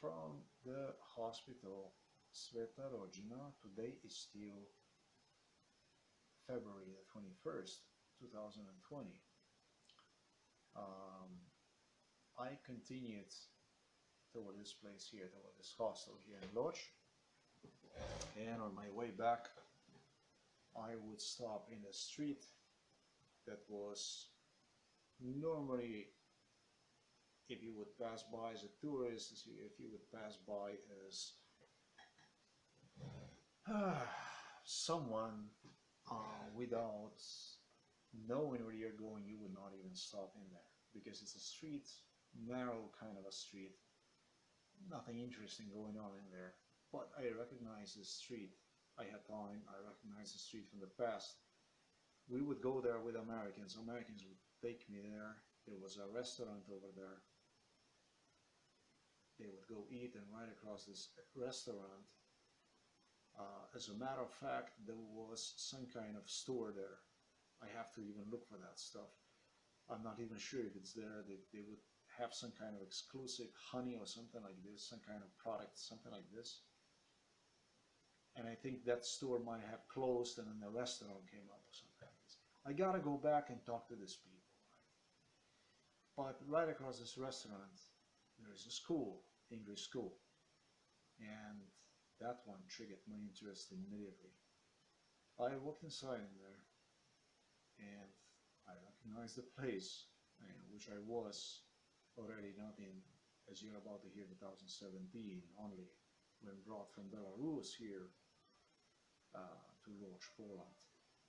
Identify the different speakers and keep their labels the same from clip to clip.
Speaker 1: from the hospital Sveta Rođena. Today is still February the 21st, 2020. Um, I continued toward this place here, toward this hostel here in Lodz, and on my way back I would stop in a street that was normally, if you would pass by as a tourist, if you would pass by as someone without knowing where you're going, you would not even stop in there because it's a street, narrow kind of a street, nothing interesting going on in there. But I recognize the street. I had time. I recognize the street from the past. We would go there with Americans. Americans would take me there. There was a restaurant over there. They would go eat, and right across this restaurant, as a matter of fact, there was some kind of store there. I have to even look for that stuff. I'm not even sure if it's there. They would have some kind of exclusive honey or something like this, some kind of product, something like this. And I think that store might have closed and then the restaurant came up or something like this. I gotta go back and talk to these people. But right across this restaurant, there is a school, English school. And that one triggered my interest immediately. I walked inside in there and I recognized the place in which I was already not in, as you're about to hear, 2017 only, when brought from Belarus here to Lodz, Poland.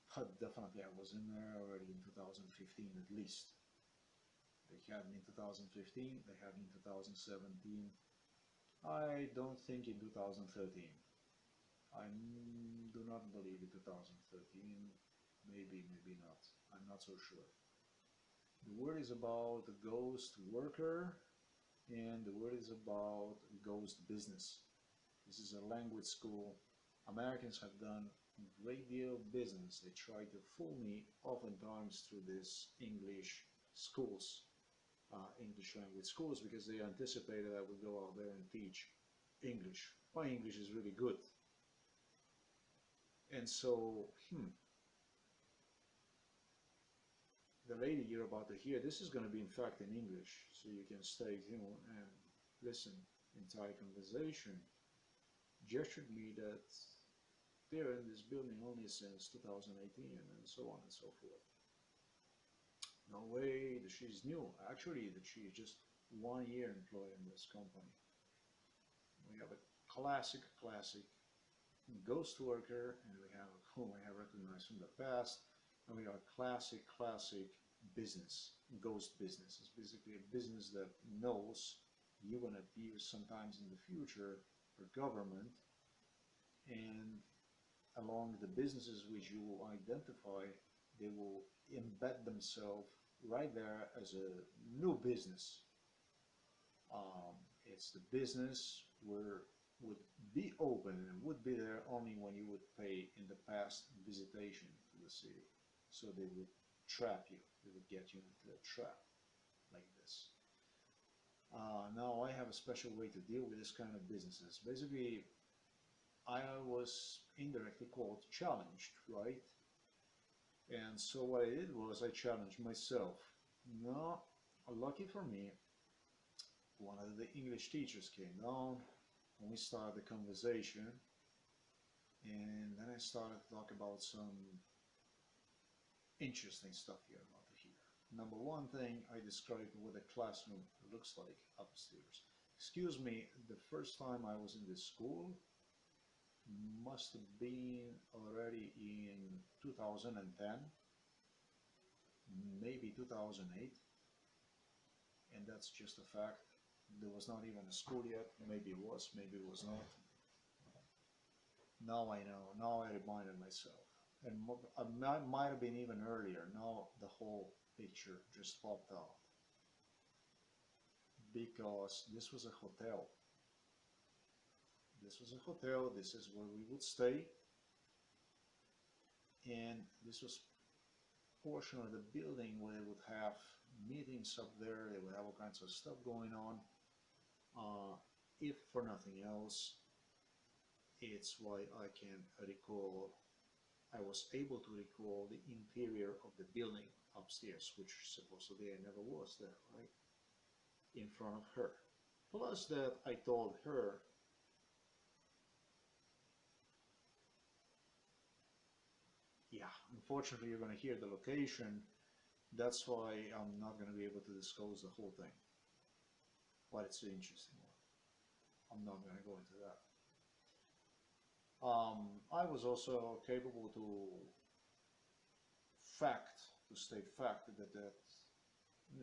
Speaker 1: But definitely I was in there already in 2015 at least. They had me in 2015, they had me in 2017. I don't think in 2013. I do not believe in 2013. Maybe, maybe not. I'm not so sure. The word is about a ghost worker, and the word is about ghost business. This is a language school. Americans have done a great deal of business. They try to fool me oftentimes through these English schools, English language schools, because they anticipated I would go out there and teach English. My English is really good. And so, the lady you're about to hear, this is going to be in fact in English, so you can stay tuned and listen. Entire conversation gestured me that they're in this building only since 2018 and so on and so forth. No way that she's new. Actually, that she's just 1 year employed in this company. We have a classic ghost worker, and we have whom I have recognized from the past, and we have a classic business, ghost business. It's basically a business that knows you're going to be sometimes in the future for government, and along the businesses which you will identify, they will embed themselves right there as a new business. It's the business where would be open and would be there only when you would pay in the past visitation to the city. So they would trap you, they would get you into a trap like this. Now I have a special way to deal with this kind of businesses. Basically, I was indirectly called challenged, right? And so what I did was I challenged myself. Now, lucky for me, one of the English teachers came down and we started the conversation, and then I started to talk about some interesting stuff you're about to hear. Number one thing, I described what a classroom looks like upstairs. Excuse me, the first time I was in this school must have been already in 2010, maybe 2008, and that's just a fact. There was not even a school yet. Maybe it was, maybe it was not. Now I know, now I reminded myself. And I might have been even earlier. Now the whole picture just popped out. Because this was a hotel. This was a hotel, this is where we would stay. And this was portion of the building where they would have meetings up there, they would have all kinds of stuff going on. if for nothing else, it's why I can recall, I was able to recall the interior of the building upstairs, which supposedly I never was there, right? In front of her. Plus that I told her, yeah, unfortunately you're going to hear the location. That's why I'm not going to be able to disclose the whole thing. But it's an interesting one. I'm not going to go into that. I was also capable to state fact that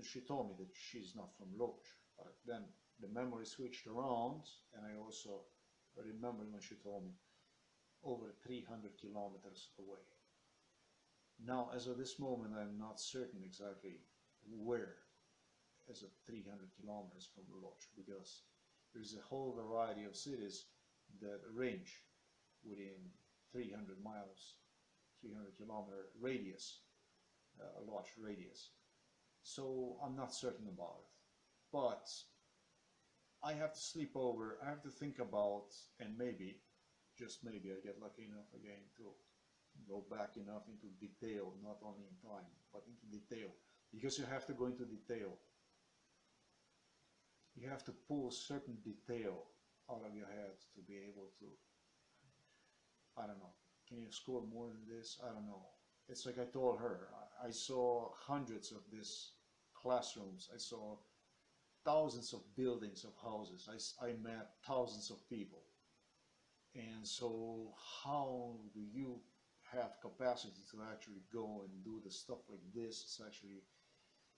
Speaker 1: she told me that she's not from Loch. But then the memory switched around, and I also remember when she told me over 300 kilometers away. Now, as of this moment, I'm not certain exactly where, as of 300 kilometers from Loch, because there's a whole variety of cities that range within 300 miles, 300-kilometer radius, a large radius. So I'm not certain about it. But I have to sleep over, I have to think about, and maybe, just maybe, I get lucky enough again to go back enough into detail, not only in time, but into detail. Because you have to go into detail. You have to pull certain detail out of your head to be able to, I don't know, can you score more than this? I don't know. It's like I told her, I saw hundreds of these classrooms. I saw thousands of buildings of houses. I met thousands of people. And so how do you have capacity to actually go and do the stuff like this? It's actually,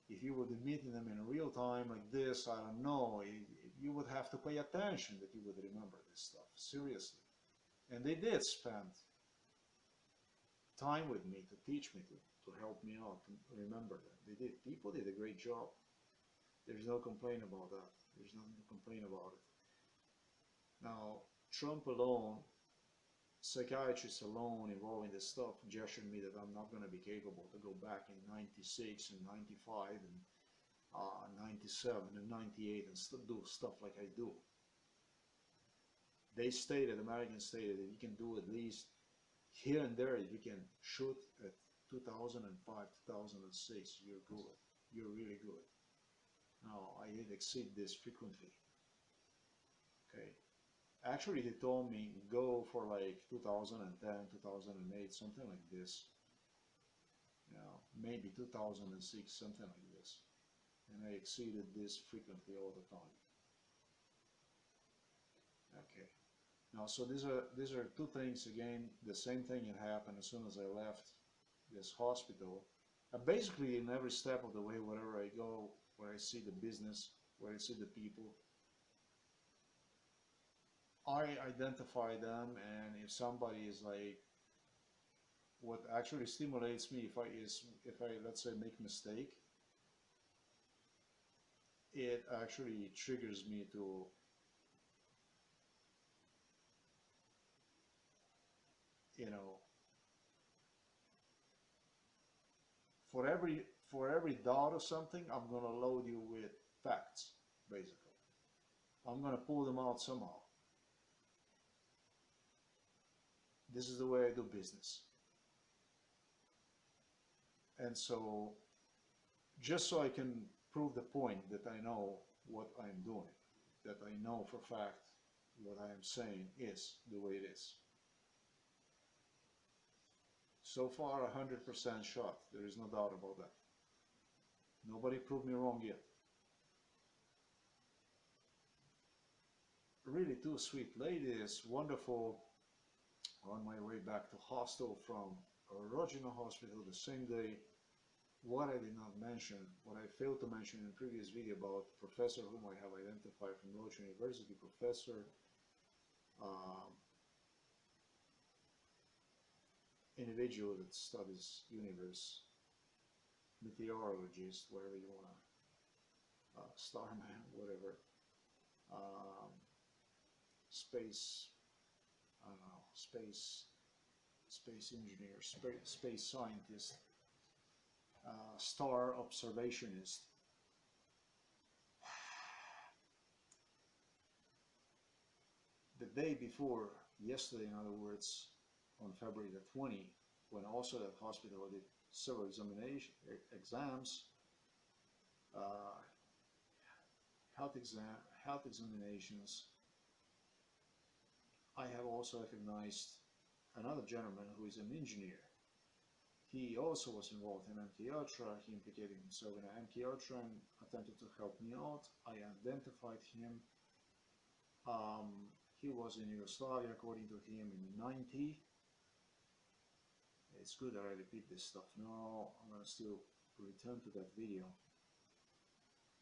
Speaker 1: if you would be meeting them in real time like this, I don't know, you would have to pay attention that you would remember this stuff, seriously. And they did spend time with me to teach me, to help me out, to remember that. They did. People did a great job. There's no complaint about that. There's nothing to complain about it. Now, Trump alone, psychiatrists alone involved in this stuff, gestured me that I'm not going to be capable to go back in 96 and 95 and 97 and 98 and do stuff like I do. They stated, Americans stated, that you can do at least here and there, if you can shoot at 2005, 2006, you're good. You're really good. Now, I did exceed this frequently. Okay. Actually, they told me go for like 2010, 2008, something like this. You know, maybe 2006, something like this. And I exceeded this frequently all the time. Okay. Now, so these are two things. Again, the same thing had happened as soon as I left this hospital. Basically, in every step of the way, wherever I go, where I see the business, where I see the people, I identify them, and if somebody is like, what actually stimulates me, if I let's say make a mistake, it actually triggers me to, you know, for every doubt or something, I'm gonna load you with facts, basically. I'm gonna pull them out somehow. This is the way I do business. And so, just so I can prove the point that I know what I'm doing, that I know for a fact what I am saying is the way it is. So far, 100% shot. There is no doubt about that. Nobody proved me wrong yet. Really two sweet ladies, wonderful. On my way back to hostel from Rogino Hospital the same day. What I did not mention, what I failed to mention in the previous video about professor whom I have identified from Roche University, professor, um, individual that studies universe, meteorologist, whatever you want to, starman, whatever, um, space, I don't know, space engineer, space scientist, star observationist. the day before yesterday, in other words, on February the 20th, when also that hospital did several exams, uh, health examinations, I have also recognized another gentleman who is an engineer. He also was involved in MKUltra. He implicated himself in MKUltra and attempted to help me out. I identified him. He was in Yugoslavia, according to him, in '90. It's good that I repeat this stuff now. I'm going to still return to that video.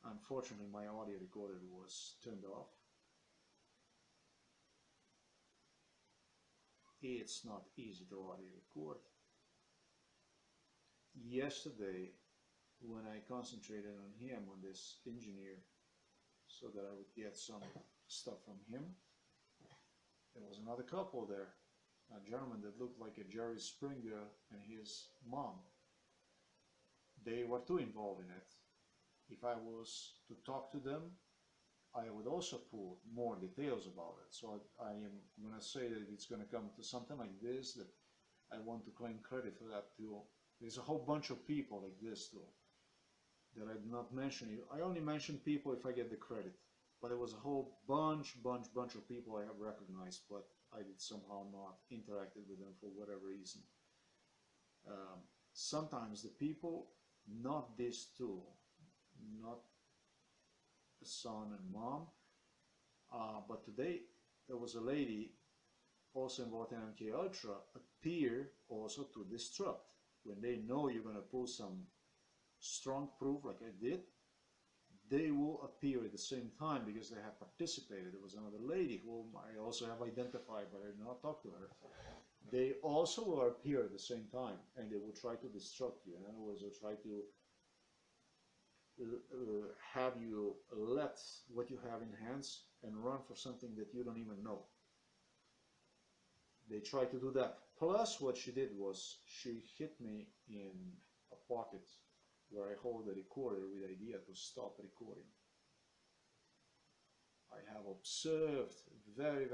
Speaker 1: Unfortunately, my audio recorder was turned off. It's not easy to audio record. Yesterday, when I concentrated on him, on this engineer, so that I would get some stuff from him, there was another couple there, a gentleman that looked like a Jerry Springer and his mom. They were too involved in it. If I was to talk to them, I would also pull more details about it. So I am going to say that it's going to come to something like this, that I want to claim credit for that too. There's a whole bunch of people like this too that I did not mention. I only mention people if I get the credit. But there was a whole bunch of people I have recognized, but I did somehow not interacted with them for whatever reason. Sometimes the people, not these two, not the son and mom, but today there was a lady also involved in MKUltra appear also to disrupt. When they know you're going to pull some strong proof like I did, they will appear at the same time because they have participated. There was another lady whom I also have identified, but I did not talk to her. They also will appear at the same time, and they will try to disrupt you. In other words, they'll try to have you let what you have in hands and run for something that you don't even know. They try to do that. Plus, what she did was she hit me in a pocket where I hold the recorder with the idea to stop recording. I have observed, very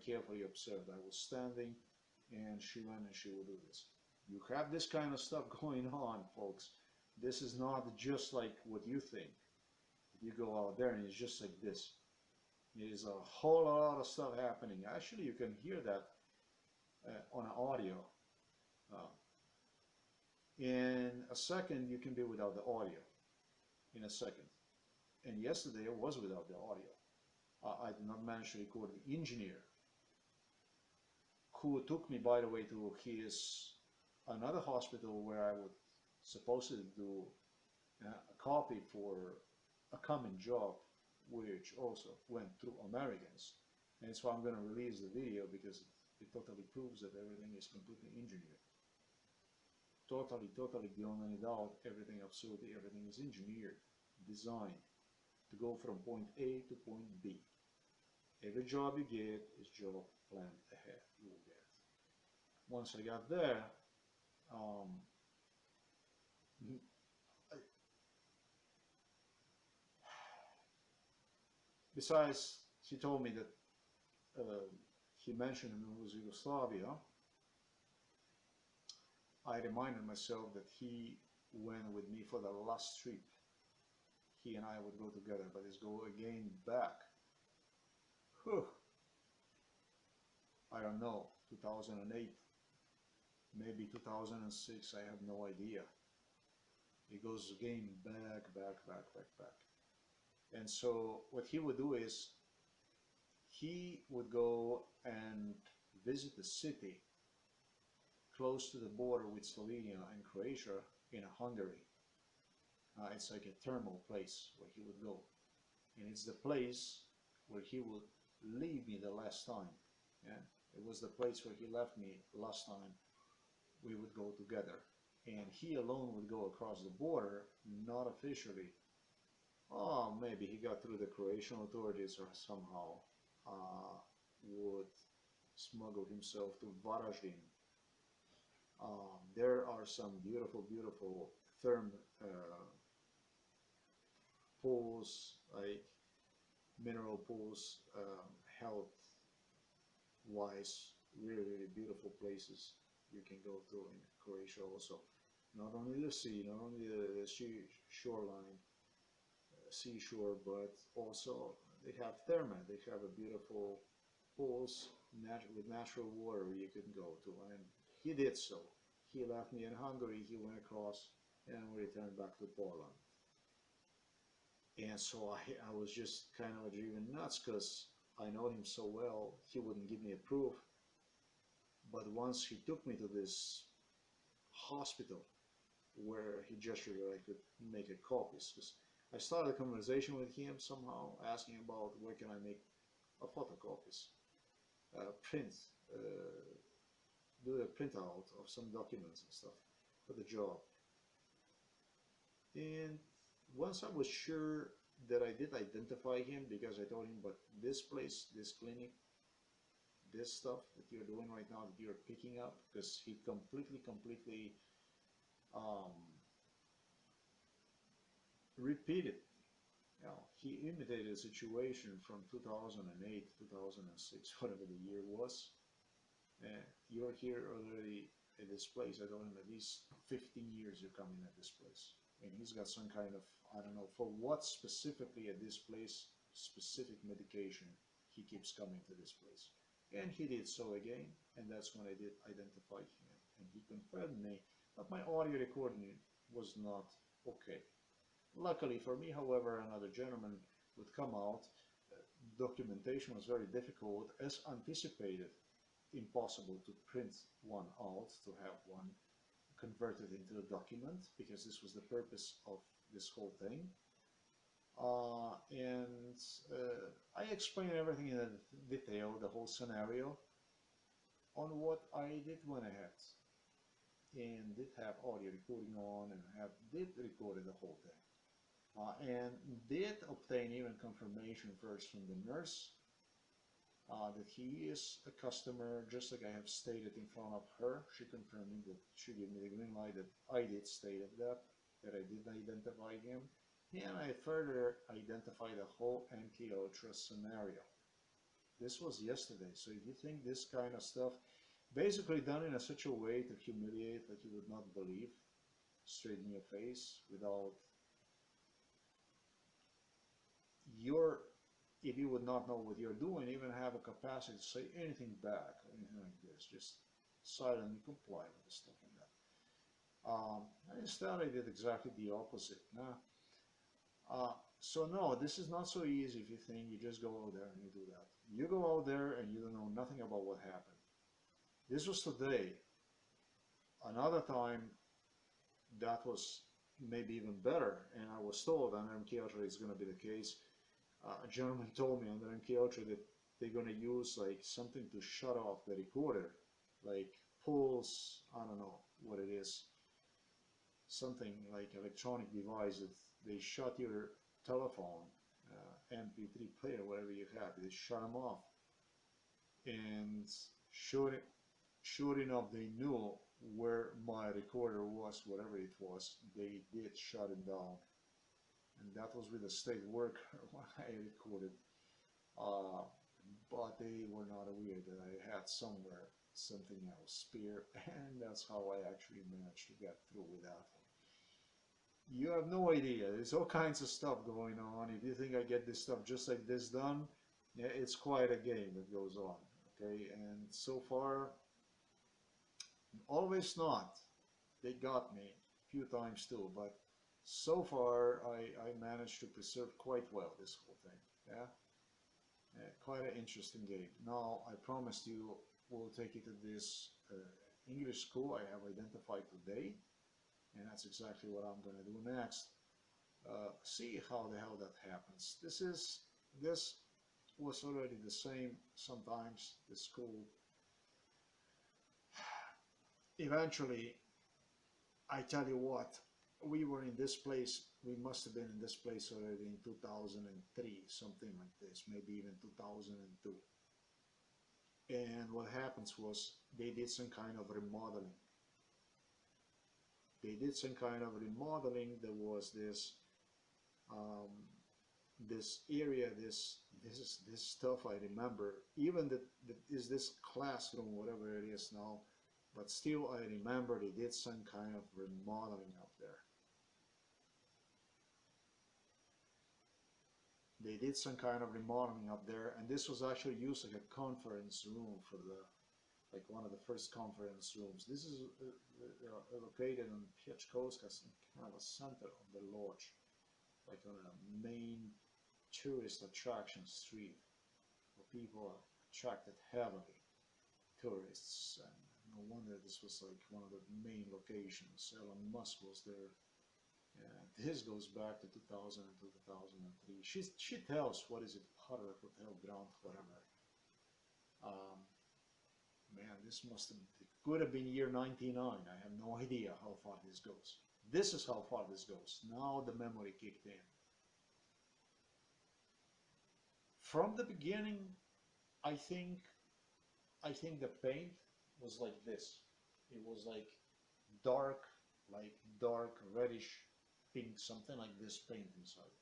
Speaker 1: carefully observed. I was standing and she went and she will do this. You have this kind of stuff going on, folks. This is not just like what you think. You go out there and it's just like this. There's a whole lot of stuff happening. Actually, you can hear that on audio. In a second, you can be without the audio. In a second. And yesterday, I was without the audio. I did not manage to record the engineer, who took me, by the way, to his another hospital where I would supposedly do a copy for a common job, which also went through Americans. And that's why I'm going to release the video, because it totally proves that everything is completely engineered. Totally, beyond any doubt, everything, absolutely everything is engineered, designed to go from point A to point B. Every job you get is job planned ahead. You will get. Once I got there, besides, he told me that he mentioned it was Yugoslavia. I reminded myself that he went with me for the last trip. He and I would go together, but let's go again back. Whew. I don't know, 2008, maybe 2006, I have no idea. It goes again back. And so what he would do is, he would go and visit the city close to the border with Slovenia and Croatia in Hungary. It's like a thermal place where he would go. And it's the place where he would leave me the last time. Yeah? It was the place where he left me last time we would go together. And he alone would go across the border, not officially. Oh, maybe he got through the Croatian authorities or somehow would smuggle himself to Varaždin. There are some beautiful therm pools, like mineral pools, held wise, really, really beautiful places you can go to in Croatia also. Not only the sea, not only the shoreline, seashore, but also they have therma. They have a beautiful pools with natural water you can go to, and he did so. He left me in Hungary. He went across and returned back to Poland. And so I was just kind of driven nuts because I know him so well. He wouldn't give me a proof, but once he took me to this hospital where he gestured that I could make a copies, because I started a conversation with him somehow, asking about where can I make a photocopies, print, uh, do a printout of some documents and stuff for the job. And once I was sure that I did identify him, because I told him, but this place, this clinic, this stuff that you're doing right now, that you're picking up, because he completely um, repeated. You know, he imitated a situation from 2008, 2006, whatever the year was. You're here already at this place. I told him at least 15 years you're coming at this place. And he's got some kind of, I don't know, for what specifically at this place, specific medication, he keeps coming to this place. And he did so again, and that's when I did identify him. And he confirmed me that my audio recording was not okay. Luckily for me, however, another gentleman would come out. Documentation was very difficult, as anticipated. Impossible to print one out, to have one converted into a document, because this was the purpose of this whole thing. And I explained everything in detail, the whole scenario, on what I did when ahead, and did have audio recording on, and did record the whole thing. And did obtain even confirmation first from the nurse that he is a customer, just like I have stated in front of her. She confirmed me that she gave me the green light that I did state that I did identify him. And I further identified the whole MKUltra scenario. This was yesterday, so if you think this kind of stuff, basically done in such a way to humiliate that you would not believe, straight in your face, without your, if you would not know what you're doing, even have a capacity to say anything back or anything like this, just silently comply with the stuff like that. Instead, I did exactly the opposite. So no, this is not so easy if you think you just go out there and you do that. You go out there and you don't know nothing about what happened. This was today. Another time, that was maybe even better, and I was told under MKUltra it's going to be the case. A gentleman told me under MKUltra that they're going to use like something to shut off the recorder, like pulse, I don't know what it is, something like electronic device that they shut your telephone, MP3 player, whatever you have, they shut them off. And sure enough, they knew where my recorder was, whatever it was. They did shut it down, and that was with a state worker when I recorded. Uh, but they were not aware that I had somewhere something else spare, and that's how I actually managed to get through with that one. You have no idea. There's all kinds of stuff going on. If you think I get this stuff just like this done, yeah, it's quite a game that goes on. Okay, and so far, always not. They got me a few times too, but so far I managed to preserve quite well this whole thing. Yeah, quite an interesting game. Now I promised you we'll take you to this English school I have identified today, and that's exactly what I'm going to do next. See how the hell that happens. This was already the same sometimes. The school eventually, I tell you what, we were in this place, we must have been in this place already in 2003, something like this, maybe even 2002. And what happens was they did some kind of remodeling. They did some kind of remodeling. There was this this area, this stuff I remember. Even that is this classroom, whatever it is now, but still I remember they did some kind of remodeling up there. They did some kind of remodeling up there, and this was actually used like a conference room for the, like one of the first conference rooms. This is located in Piotrkowska, some kind of a center of the lodge, like on a main tourist attraction street where people are attracted heavily, tourists, and no wonder this was like one of the main locations. Elon Musk was there. This goes back to 2000 and 2003. She tells, what is it, Hotel Grand, whatever. Um, Man, this must have, it could have been year 99. I have no idea how far this goes. This is how far this goes. Now the memory kicked in. From the beginning, I think I think the paint was like this. It was dark, like dark reddish pink, something like this paint inside.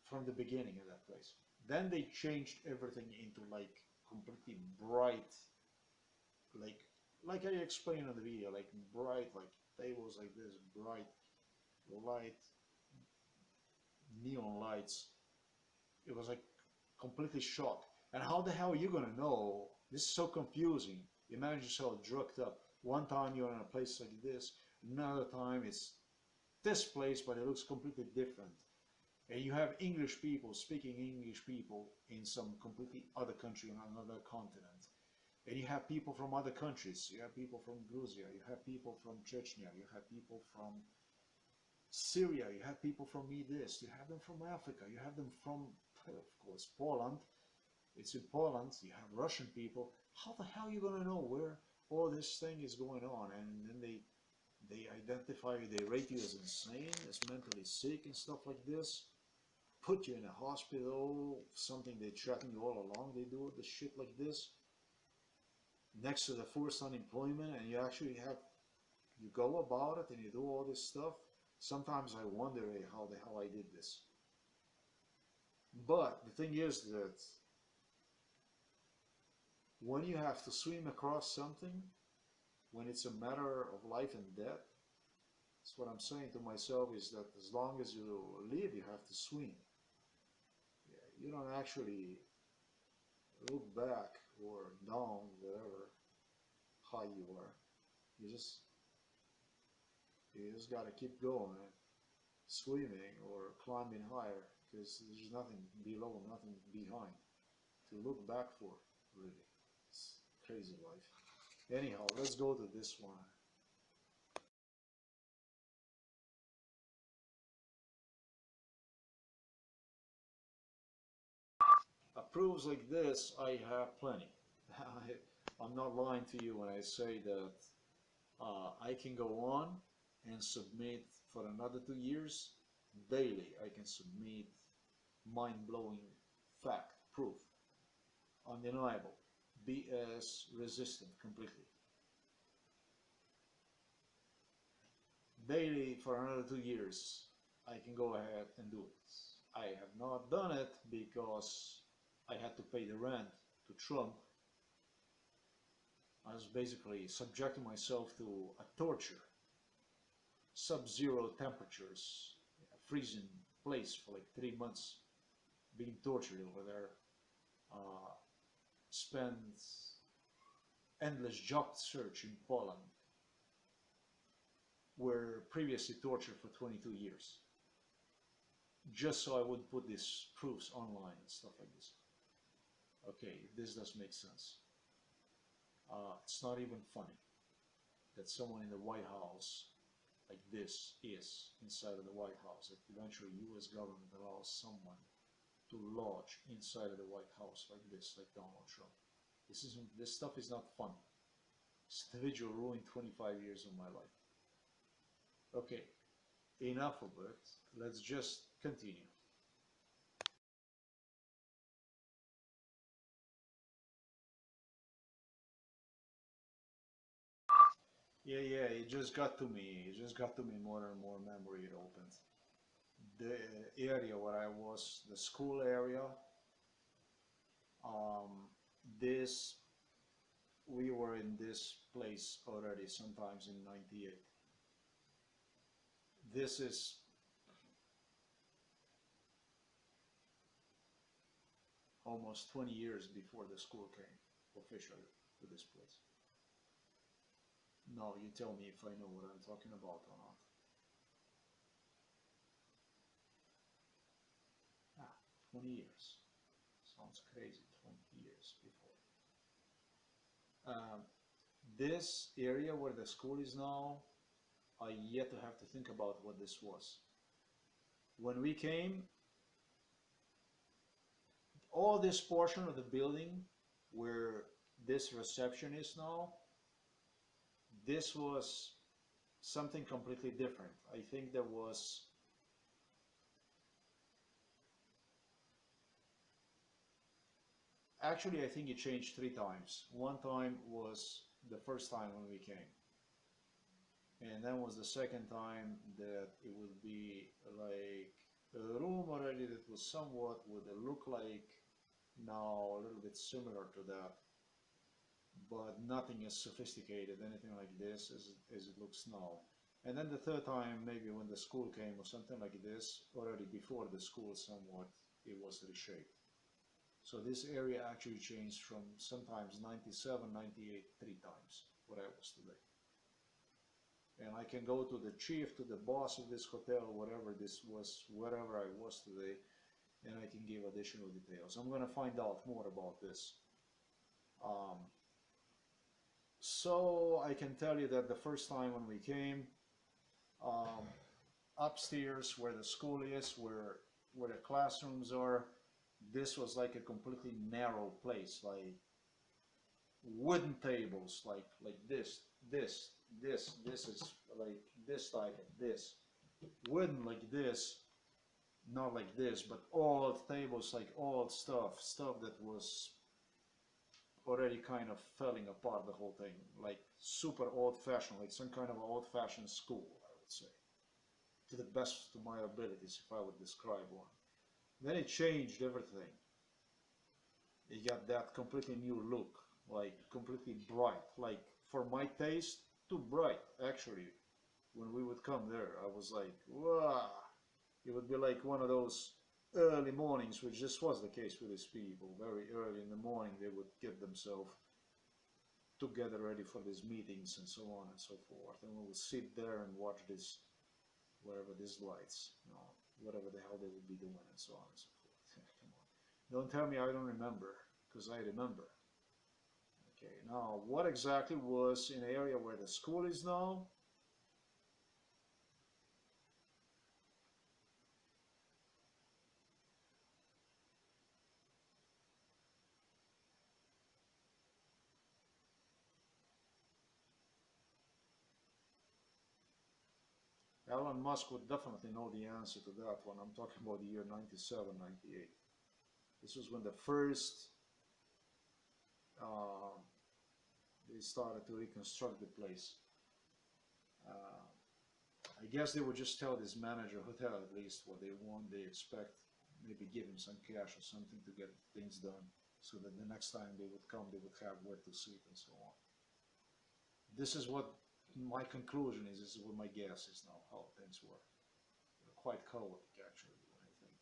Speaker 1: From the beginning of that place. Then they changed everything into like completely bright, like like I explained in the video, like bright, like tables like this, bright light, neon lights. It was like completely shocked. And how the hell are you gonna know? This is so confusing. Imagine yourself drugged up. One time you're in a place like this, another time it's this place, but it looks completely different. And you have English people speaking English people in some completely other country on another continent. And you have people from other countries. You have people from Georgia. You have people from Chechnya. You have people from Syria. You have people from Middle East. You have them from Africa. You have them from, of course, Poland. It's in Poland. You have Russian people. How the hell are you gonna know where all this thing is going on? And then they identify you. They rate you as insane, as mentally sick, and stuff like this. Put you in a hospital. Something they threaten you all along. They do the shit like this next to the forced unemployment, and you actually have, you go about it and you do all this stuff. Sometimes I wonder, hey, how the hell I did this. But the thing is that when you have to swim across something, when it's a matter of life and death, that's what I'm saying to myself, is that as long as you live, you have to swim. Yeah, you don't actually look back or down, whatever high you are. You just you just gotta keep going, swimming or climbing higher, because there's nothing below, nothing behind to look back for, really. It's crazy life. Anyhow, let's go to this one. Proofs like this, I have plenty. I'm not lying to you when I say that I can go on and submit for another 2 years daily. I can submit mind-blowing fact, proof, undeniable, BS resistant completely. Daily for another 2 years, I can go ahead and do it. I have not done it because I had to pay the rent to Trump. I was basically subjecting myself to a torture, sub-zero temperatures, a freezing place for like 3 months, being tortured over there. Uh, Spent endless job search in Poland, were previously tortured for 22 years, just so I would put these proofs online and stuff like this. Okay, this does make sense. It's not even funny that someone in the White House like this is inside of the White House, that eventually US government allows someone to lodge inside of the White House like this, like Donald Trump. This stuff is not fun. This individual ruined 25 years of my life. Okay, enough of it. Let's just continue. Yeah, it just got to me. It just got to me, more and more memory it opened. the area where I was, the school area, this we were in this place already sometimes in 98. This is almost 20 years before the school came officially to this place. No, you tell me if I know what I'm talking about or not. Ah, 20 years. Sounds crazy, 20 years before. Um, this area where the school is now, I yet to have to think about what this was. When we came, all this portion of the building where this reception is now, this was something completely different. I think there was actually I think it changed 3 times. One time was the first time when we came, and then was the second time that it would be like a room already that was somewhat would look like now a little bit similar to that, but nothing as sophisticated, anything like this as it looks now. And then the third time, maybe when the school came or something like this, already before the school somewhat, it was reshaped. So this area actually changed from sometimes 97, 98, 3 times what I was today. And I can go to the chief, to the boss of this hotel, whatever this was, wherever I was today, and I can give additional details. I'm going to find out more about this. So I can tell you that the first time when we came, um, upstairs where the school is, where the classrooms are, this was like a completely narrow place, like wooden tables, like this is like this type of this, wooden like this, not like this, but old tables, like old stuff that was already kind of falling apart, the whole thing, like super old-fashioned, like some kind of old-fashioned school, I would say, to the best of my abilities, if I would describe one. Then it changed everything. It got that completely new look, like completely bright, like for my taste, too bright, actually. When we would come there, I was like, wow. It would be like one of those early mornings, which this was the case with these people. Very early in the morning, they would get themselves together ready for these meetings and so on and so forth. And we would sit there and watch this, wherever these lights, you know, whatever the hell they would be doing and so on and so forth. Come on. Don't tell me I don't remember, because I remember. Okay, now what exactly was in the area where the school is now? Elon Musk would definitely know the answer to that one. I'm talking about the year 97, 98. This was when the first uh, they started to reconstruct the place. Uh, I guess they would just tell this manager hotel at least what they want, they expect, maybe give him some cash or something to get things done, so that the next time they would come, they would have where to sleep and so on. This is what my conclusion is. This is what my guess is now, how things were. They're quite chaotic, actually, I think.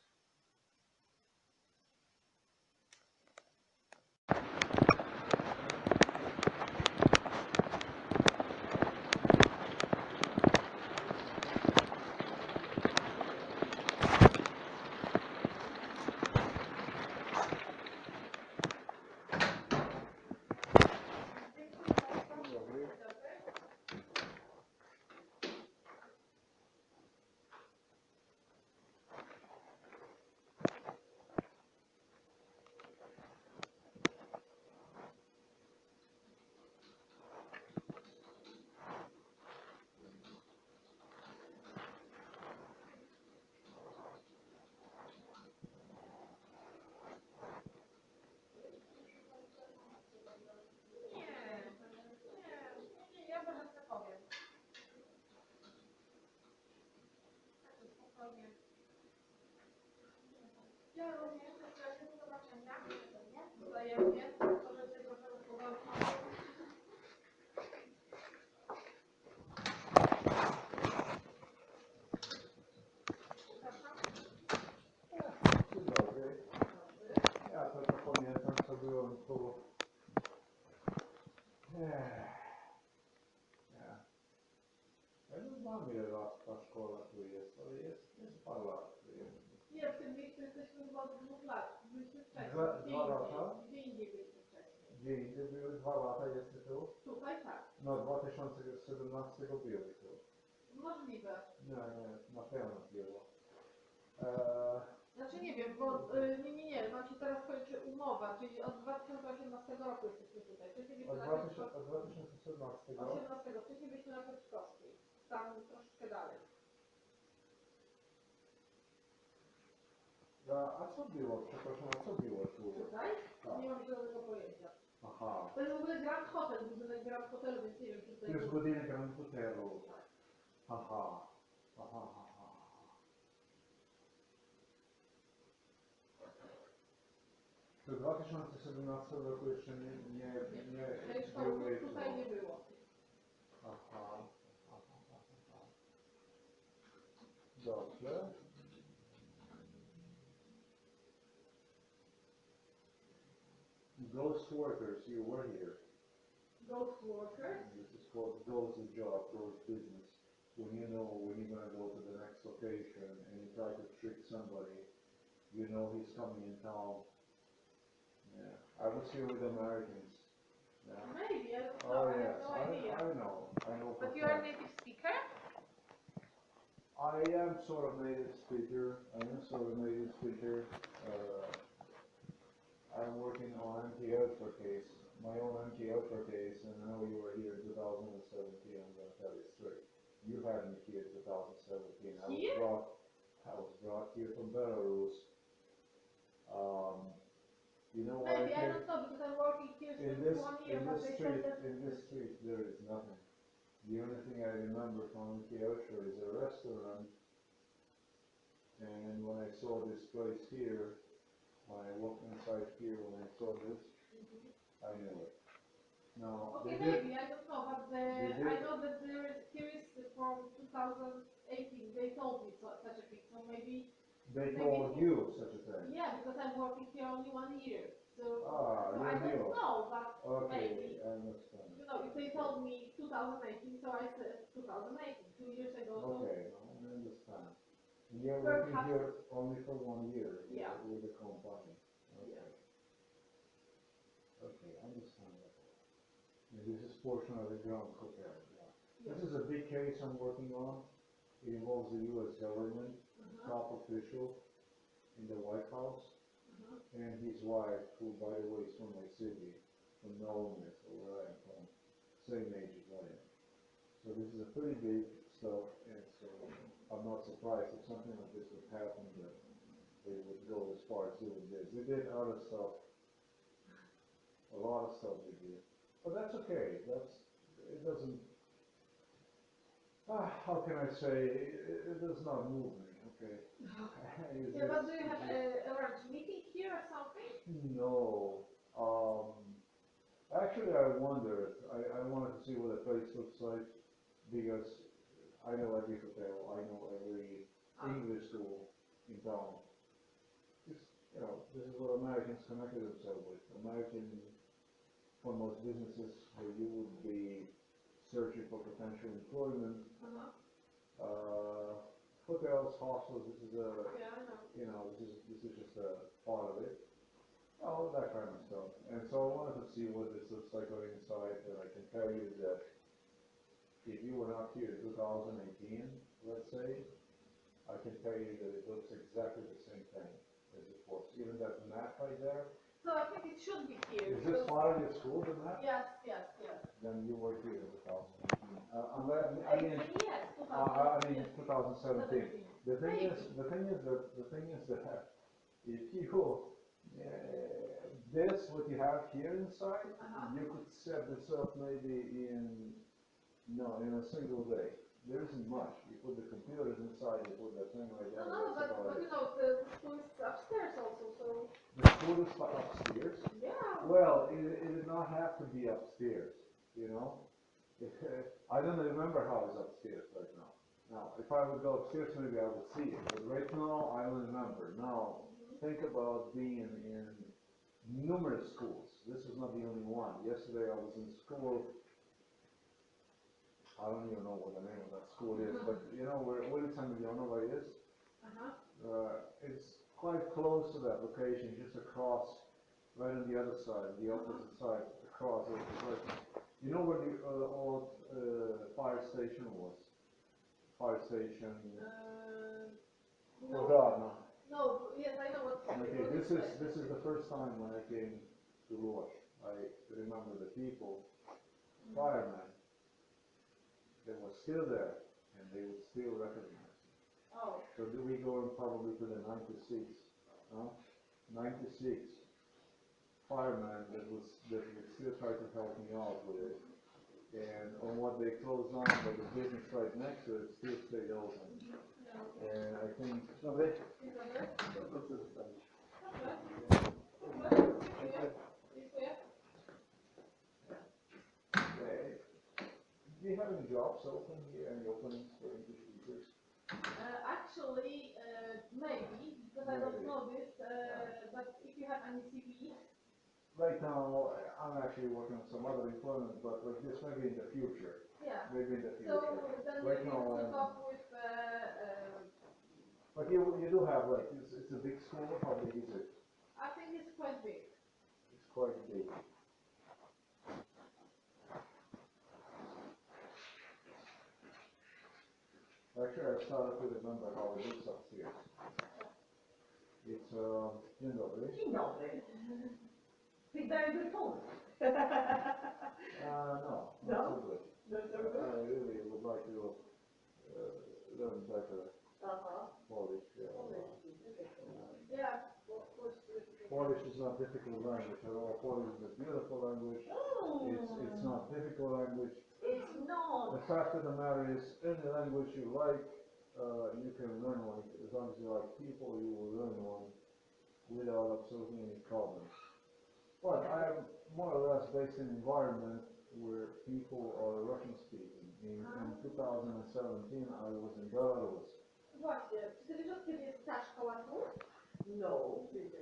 Speaker 2: Ja również, w razie do zobaczenia. Wzajemnie, może się trochę rozpoznać.
Speaker 1: Dzień dobry. Ja tylko pamiętam, co było tu. Ja nie znam, ile lat ta szkoła tu jest, ale jest parę lat.
Speaker 2: Nie, w tym miejscu jesteśmy chyba od 2 lat. Byliśmy wcześniej.
Speaker 1: Dwa lata?
Speaker 2: Gdzie indziej byliśmy wcześniej.
Speaker 1: Gdzie indziej były 2 lata, jest tu?
Speaker 2: Tutaj tak.
Speaker 1: No 2017 były tu.
Speaker 2: Możliwe.
Speaker 1: Nie, na pewno było.
Speaker 2: Znaczy nie wiem, bo nie, nam się teraz kończy umowa, czyli od 2018 roku jesteśmy tutaj. Wcześniej byliśmy
Speaker 1: Od
Speaker 2: na
Speaker 1: 2017.
Speaker 2: 18, wcześniej byliśmy na Piotrkowskiej. Tam troszeczkę dalej.
Speaker 1: A co było, przepraszam, a co było tu?
Speaker 2: Tutaj?
Speaker 1: Tak.
Speaker 2: Nie mam żadnego pojęcia.
Speaker 1: Aha.
Speaker 2: To jest w ogóle Grand Hotel, budynek Grand Hotelu, więc nie wiem, czy tutaj...
Speaker 1: To jest budynek Grand Hotelu. Aha. To w 2017 roku jeszcze nie
Speaker 2: Tej szkoły
Speaker 1: były
Speaker 2: tutaj nie było.
Speaker 1: Aha. Dobrze. Ghost workers, you were here.
Speaker 2: Ghost workers?
Speaker 1: This is called ghost job, ghost business. When you know when you're gonna go to the next location and you try to trick somebody, you know he's coming in town. Yeah, I was here with Americans. Yeah.
Speaker 2: Maybe, I don't know.
Speaker 1: Oh
Speaker 2: I
Speaker 1: yes,
Speaker 2: have no idea.
Speaker 1: I know.
Speaker 2: But you are a native speaker?
Speaker 1: I am sort of native speaker. I'm working on MKULTRA case, my own MKULTRA case, and I know you were here in 2017. I'm going to tell you straight. You had me here in 2017. I was brought here from Belarus. You know why?
Speaker 2: Maybe, I don't know, because I'm working here since 1 year, but they said that...
Speaker 1: In this street, there is nothing. The only thing I remember from MKULTRA is a restaurant. And when I saw this place here, when I walked inside here, when I saw this, I knew it. Now,
Speaker 2: Okay, maybe, I don't know, but I know that here is from 2018, they told me such a thing, so maybe...
Speaker 1: They told you such a thing?
Speaker 2: Yeah, because I'm working here only 1 year, so
Speaker 1: you
Speaker 2: I
Speaker 1: knew.
Speaker 2: don't know, but
Speaker 1: okay,
Speaker 2: maybe,
Speaker 1: I understand.
Speaker 2: you know, if they told me 2018, so I said 2018, 2 years ago.
Speaker 1: Okay, no, I understand. And you're working here only for 1 year with the company. Okay.
Speaker 2: Yeah.
Speaker 1: Okay, understandable. And this is portion of the Grand Hotel. Yeah.
Speaker 2: Yes.
Speaker 1: This is a big case I'm working on. It involves the U.S. government, top official in the White House, and his wife, who, by the way, is from my city, from Nowhere, so where I'm from, same age as I am. So this is a pretty big stuff, and so I'm not surprised if something like this would happen, that they would go as far as doing this. They did other stuff, a lot of stuff they did, but that's okay. It doesn't. How can I say? It does not move me. Okay.
Speaker 2: Yeah, but do you have a arranged meeting here or something?
Speaker 1: No. Actually, I wondered. I wanted to see what the place looks like because I know every hotel. I know every English school in town. Just, this is what Americans connected themselves with. American, for most businesses, where you would be searching for potential employment. Hotels, hostels. This is this is just a part of it. Oh, that kind of stuff. And so I wanted to see what this looks like on the inside, and I can tell you that if you were not here in 2018, let's say, I can tell you that it looks exactly the same thing as it was. Even that map right there.
Speaker 2: So I think it should be here.
Speaker 1: Is this part of your school, the map?
Speaker 2: Yes.
Speaker 1: Then you were here in 2018.
Speaker 2: Yes,
Speaker 1: 2017. The thing is that if you this what you have here inside, you could set this up maybe in a single day. There isn't much. You put the computers inside, you put that thing right
Speaker 2: No,
Speaker 1: there.
Speaker 2: no,
Speaker 1: That's about
Speaker 2: but
Speaker 1: it.
Speaker 2: you know, the school is upstairs also, so.
Speaker 1: The school is upstairs.
Speaker 2: Yeah.
Speaker 1: Well, it did not have to be upstairs, you know? I don't remember how it's upstairs right now. Now, if I would go upstairs, maybe I would see it, but right now, I don't remember. Now, think about being in numerous schools. This is not the only one. Yesterday, I was in school. I don't even know what the name of that school is, but you know where Wilson, you know where it is? It's quite close to that location, just across, right on the other side, the opposite side, across. It's like, you know where the old fire station was? Fire station.
Speaker 2: No.
Speaker 1: Požárna.
Speaker 2: No, yes, I know what.
Speaker 1: Okay, this is the first time when I came to Lodz. I remember the people, firemen, they were still there, and they would still recognize me.
Speaker 2: Oh.
Speaker 1: So do we go probably to the 96, huh? 96 firemen that would still try to help me out with it. And on what they closed down, but the business right next to it still stayed open. And I think, no, they, do you have any jobs open here, any openings for English speakers?
Speaker 2: Actually, maybe, because I don't know this, but if you have any CV.
Speaker 1: Right now, I'm actually working on some other employment, but like this maybe in the future.
Speaker 2: Yeah.
Speaker 1: Maybe in the future.
Speaker 2: So then
Speaker 1: right
Speaker 2: you
Speaker 1: now,
Speaker 2: hook up with.
Speaker 1: But you do have like it's a big school. How big is it?
Speaker 2: I think it's quite big.
Speaker 1: It's quite big. Actually, I started to remember how it looks upstairs. It's dzień dobry.
Speaker 3: Dzień dobry. Speak very good Polish.
Speaker 1: No, not
Speaker 3: No?
Speaker 1: so good.
Speaker 3: Not so good?
Speaker 1: I really would like to learn better Polish.
Speaker 2: Yeah.
Speaker 1: Polish is not difficult language at all. Polish is a beautiful language.
Speaker 3: Oh.
Speaker 1: It's not difficult language.
Speaker 3: It's not.
Speaker 1: The fact of the matter is, any language you like, you can learn one. As long as you like people, you will learn one without absolutely any problems. But I am more or less based in an environment where people are Russian speaking. In 2017, I was in Belarus.
Speaker 2: Właśnie, czy ty wiesz, od kiedy jest ta szkoła tu?
Speaker 3: No, wiecie,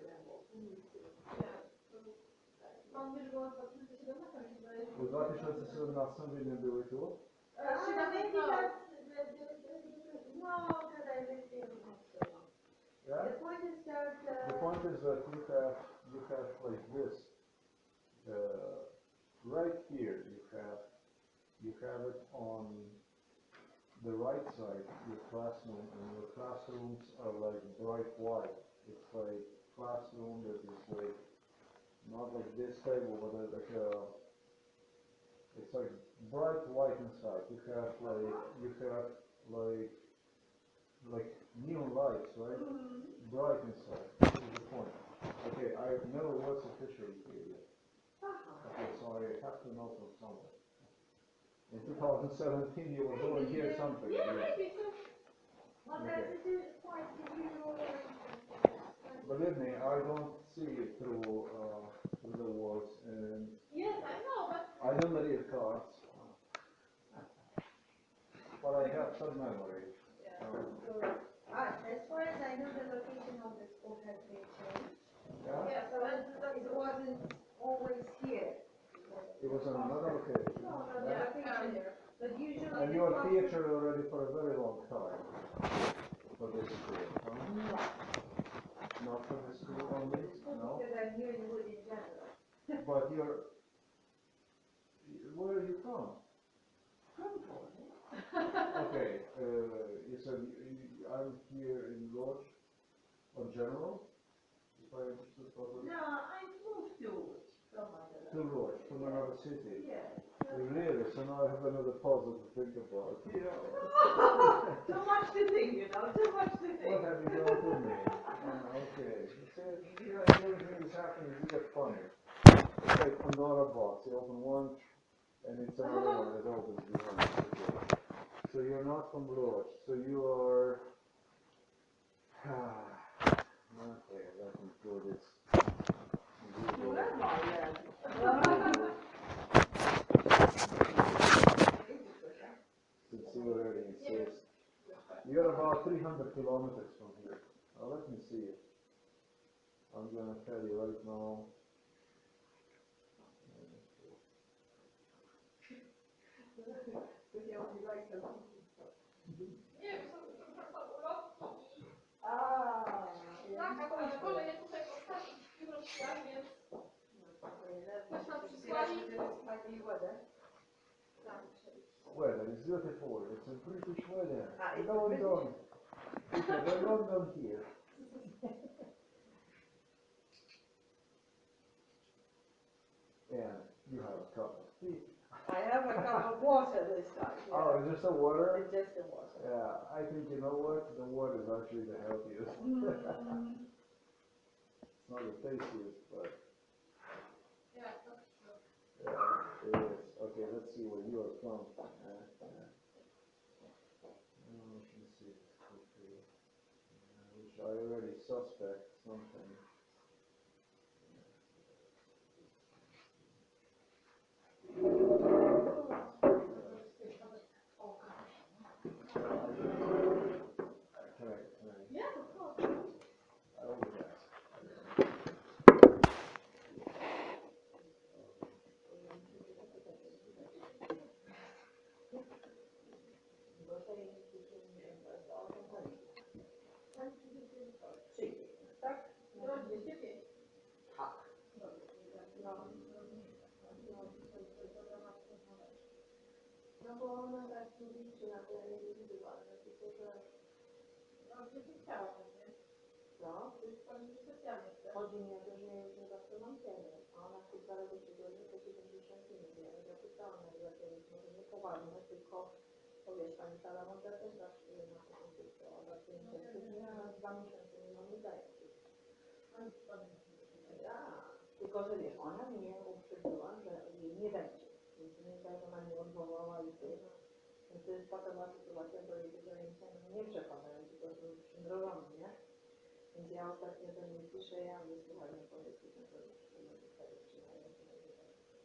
Speaker 2: Mam wiesz, była w 2017, mi się wydaje.
Speaker 1: W 2017 wy nie były tu?
Speaker 3: maybe that's no, because I lived in Moscow.
Speaker 1: Yeah?
Speaker 3: The point is that
Speaker 1: The point is that you have like this. Right here you have it on the right side, your classroom, and your classrooms are like bright white. It's like classroom that is like not like this table, but like it's like bright white inside. You have like neon lights, right? Bright inside. This is the point. Okay, I never was officially here yet. Okay, so I have to know from somewhere. In 2017, you were going here something.
Speaker 2: Yeah, maybe so.
Speaker 3: well, that's quite unusual.
Speaker 1: Believe me, I don't see it through the walls, and
Speaker 2: Yes, I know, but.
Speaker 1: I don't read cards, but I have some memory.
Speaker 3: As far as I know, the location of the school has been changed.
Speaker 1: Yeah?
Speaker 2: Yeah, so
Speaker 3: It wasn't always here.
Speaker 1: It was on another location.
Speaker 3: No,
Speaker 1: Yeah?
Speaker 3: location there. But usually
Speaker 1: And you are teacher already for a very long time. For this school, huh?
Speaker 3: No.
Speaker 1: Not for this school only? No?
Speaker 3: Because I'm here in Wood in general.
Speaker 1: But where are you from?
Speaker 3: From Poland.
Speaker 1: Okay, you said I'm here in Lodz, or general? If I understood properly?
Speaker 3: No, I moved to Wood from
Speaker 1: To Lodz, from another city.
Speaker 3: Yeah.
Speaker 1: Really? So now I have another puzzle to think about. Yeah.
Speaker 3: Too much to think, you know, too much to think.
Speaker 1: What have you done to me? Okay. See, everything is happening, you get funny. It's like Pandora box. You open one, and it's another one that opens behind. Okay. So So you're not from Lodz. So you are. Okay, let me do this. Google. Since you already insist. You're about 300 kilometers from here. Now let me see it. I'm gonna tell you right now.
Speaker 2: Nie, są ulotki i zakaz, ale wolę je tutaj postawić w biurze, więc coś nam przysłali.
Speaker 1: Weather is beautiful. It's a British weather. London. It's a London here. And you have a cup of tea.
Speaker 3: I have a cup of water this time. Yeah.
Speaker 1: Oh, is this a water?
Speaker 3: It's just the water.
Speaker 1: Yeah, I think you know what? The water is actually the healthiest. It's not the tastiest, but
Speaker 2: Yeah, that's true.
Speaker 1: yeah, it is. Okay, let's see where you are from. Let me see this quickly. Which I already suspect something.
Speaker 2: Yeah, of course.
Speaker 1: I always ask.
Speaker 3: Tak?
Speaker 2: No, 205.
Speaker 3: Tak. No bo ona tak nie liczy na tyle indywidualne, tylko że
Speaker 2: No, gdzie ty chciałam, nie?
Speaker 3: no,
Speaker 2: To jest pani specjalnie chce.
Speaker 3: chodzi mi o to, że ja już nie zawsze mam cenę, a ona chce 2 razy w tygodniu po 70 minut. Ja już zapytałam, na ile to jest może niepoważne, tylko powiesz pani Sara, może też zawsze na początku, ona 500, ja na 2 miesiące nie mam zajęć. Ja, tylko że wiesz, ona mnie uprzedziła, że jej nie będzie. Więc nie tak, że ona mnie odwołała i ty. Więc to jest taka sytuacja, bo jej te zajęcia nie przepadają, tylko są przymrożone, nie? Więc ja ostatnio do niej piszę, ja mówię, słuchaj, nie powiedz, że to już nie będzie wtedy przynajmniej.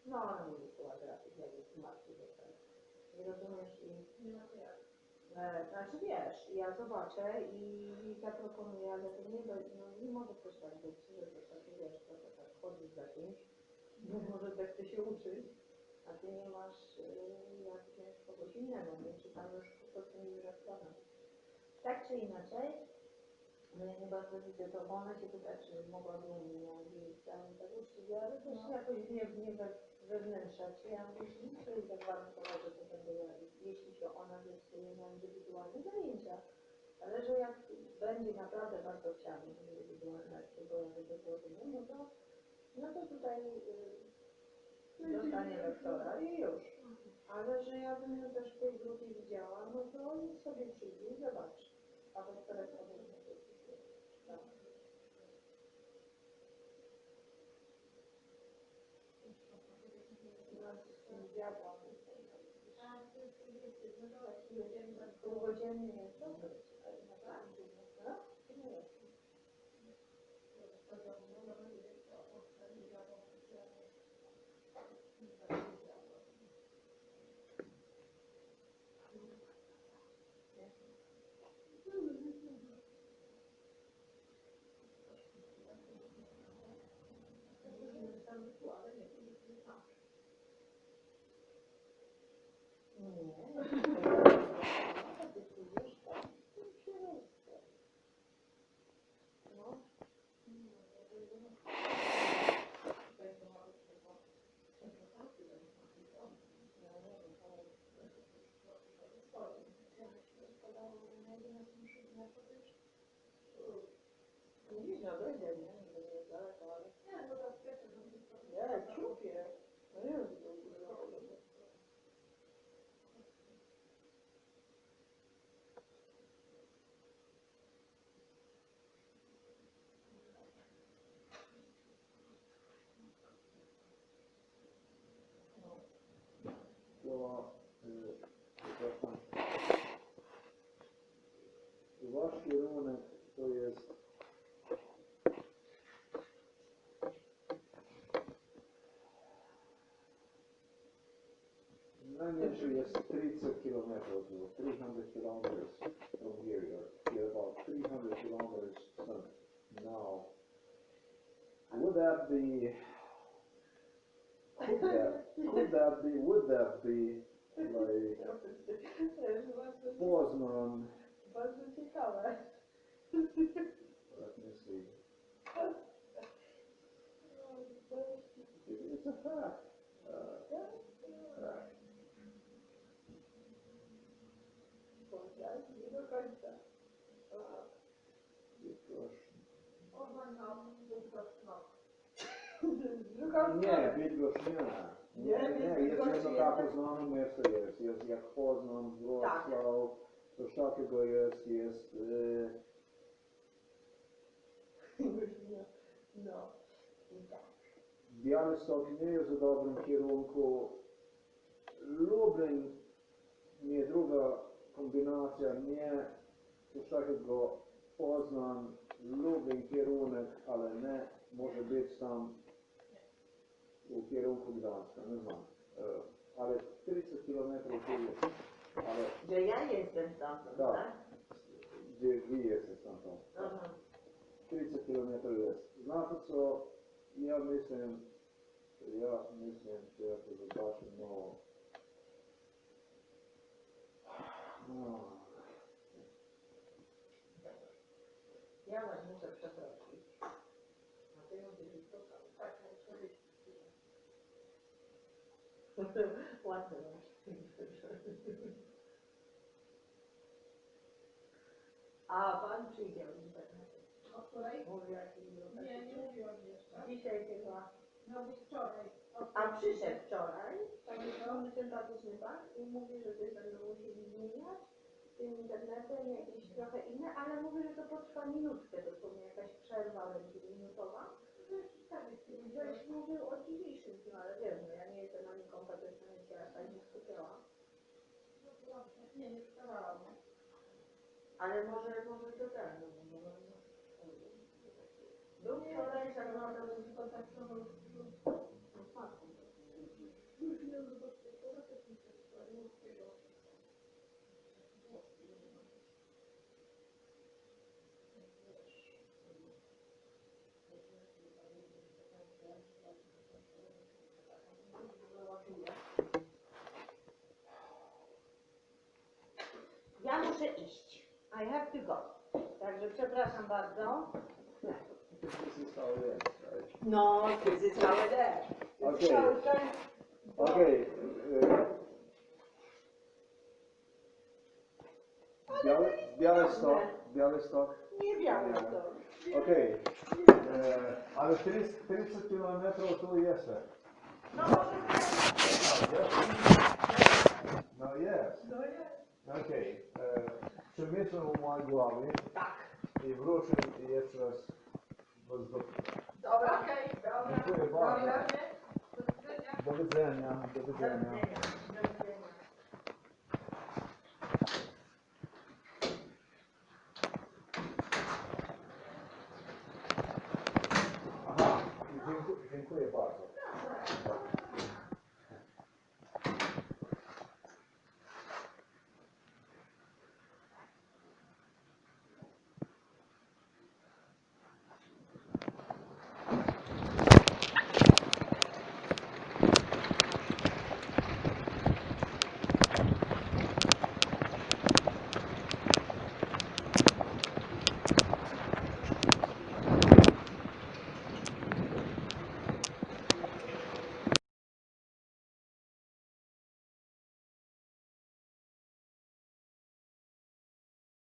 Speaker 3: No, ona mi wysyła grafik, jak jest martwy do tego. Nie rozumiesz i...
Speaker 2: Nie ma to jak.
Speaker 3: Znaczy wiesz, ja zobaczę i zaproponuję, ale to nie będzie, no nie może też tak być, że to tak, wiesz, to tak chodzić za kimś, bo może tak chce się uczyć, a ty nie masz jak wziąć kogoś innego, nie? Czy tam już po prostu nie wyrastamy. Tak czy inaczej, no ja nie bardzo widzę to, bo ona się pyta, czy mogłaby u mnie jeździć, a on tak uczciwie, ale też jakoś nie wewnętrzać. Ja mówię, że nie chcę jej zagwarantować, że to będę ja, jeśli się ona decyduje na indywidualne zajęcia, ale że jak będzie naprawdę bardzo chciała mieć indywidualne, bo ja tego zrozumiem, no to tutaj dostanie lektora i już. Ale że ja bym ją też w tej grupie widziała, no to niech sobie przyjdzie i zobacz. A to teraz sobie nie tak. Półgodzinny jest dobry. Nie, no tak,
Speaker 1: wasz kierunek to jest najmniejszy jest 30 km, 300 km from here. You're about 300 km sun. Now, would that be like Poznan?
Speaker 3: Bardzo ciekawe.
Speaker 1: Let me see. It's a fact. Fact.
Speaker 3: Nie do końca.
Speaker 1: Nie, Bydgoszcz nie. Nie, jest jedno takie znane miasto jest jak Poznan, Wrocław, coś takiego jest.
Speaker 3: No.
Speaker 1: Białystok nie jest w dobrym kierunku. Lublin, nie druga kombinacja, nie coś takiego Poznań, Lublin kierunek, ale nie może być tam w kierunku Gdańska, nie znam. Ale 40 km tu jest. Ale,
Speaker 3: Że ja jestem stamtąd,
Speaker 1: tak?
Speaker 3: tak?
Speaker 1: Gdzie wy jesteś stamtąd?
Speaker 3: Aha.
Speaker 1: 30 km jest. Znaczy co, ja myślę, że ja to zobaczę, no.
Speaker 3: Ja was muszę przeprosić. A ty mówisz, że to tak, ładne. A pan przyjdzie w internecie.
Speaker 2: O której?
Speaker 3: Mówi jaki
Speaker 2: Nie mówiłam jeszcze.
Speaker 3: Dzisiaj chyba.
Speaker 2: No być wczoraj.
Speaker 3: A przyszedł wczoraj,
Speaker 2: Tak,
Speaker 3: taki sympatyczny pan i mówi, że coś będą musieli zmieniać tym internetem, jakieś trochę inne, ale mówi, że to potrwa minutkę, dosłownie jakaś przerwa będzie minutowa. Coś mówił o dzisiejszym dniu, ale wiesz, no ja nie jestem ani kompetentna, więc ja tak nie skupiałam.
Speaker 2: nie czytałam.
Speaker 3: Ale może to tak, no. Był wczoraj, tak naprawdę był kontaktował z matką. Ja muszę iść. I have to go. Także przepraszam bardzo.
Speaker 1: This is how it is, right?
Speaker 3: No, this is how it is.
Speaker 1: Okay. Okay. Białystok.
Speaker 3: Nie Białystok.
Speaker 1: Okej. Ale 30 km tu jesteś.
Speaker 3: No może
Speaker 1: No jest.
Speaker 3: no jest.
Speaker 1: Okej. Przemyślę o mojej głowie
Speaker 3: Tak.
Speaker 1: i wrócę jeszcze raz do...
Speaker 3: Dobra.
Speaker 2: Okej, dobra.
Speaker 1: Dziękuję bardzo.
Speaker 2: Do widzenia.
Speaker 1: Do widzenia. Aha, dziękuję bardzo.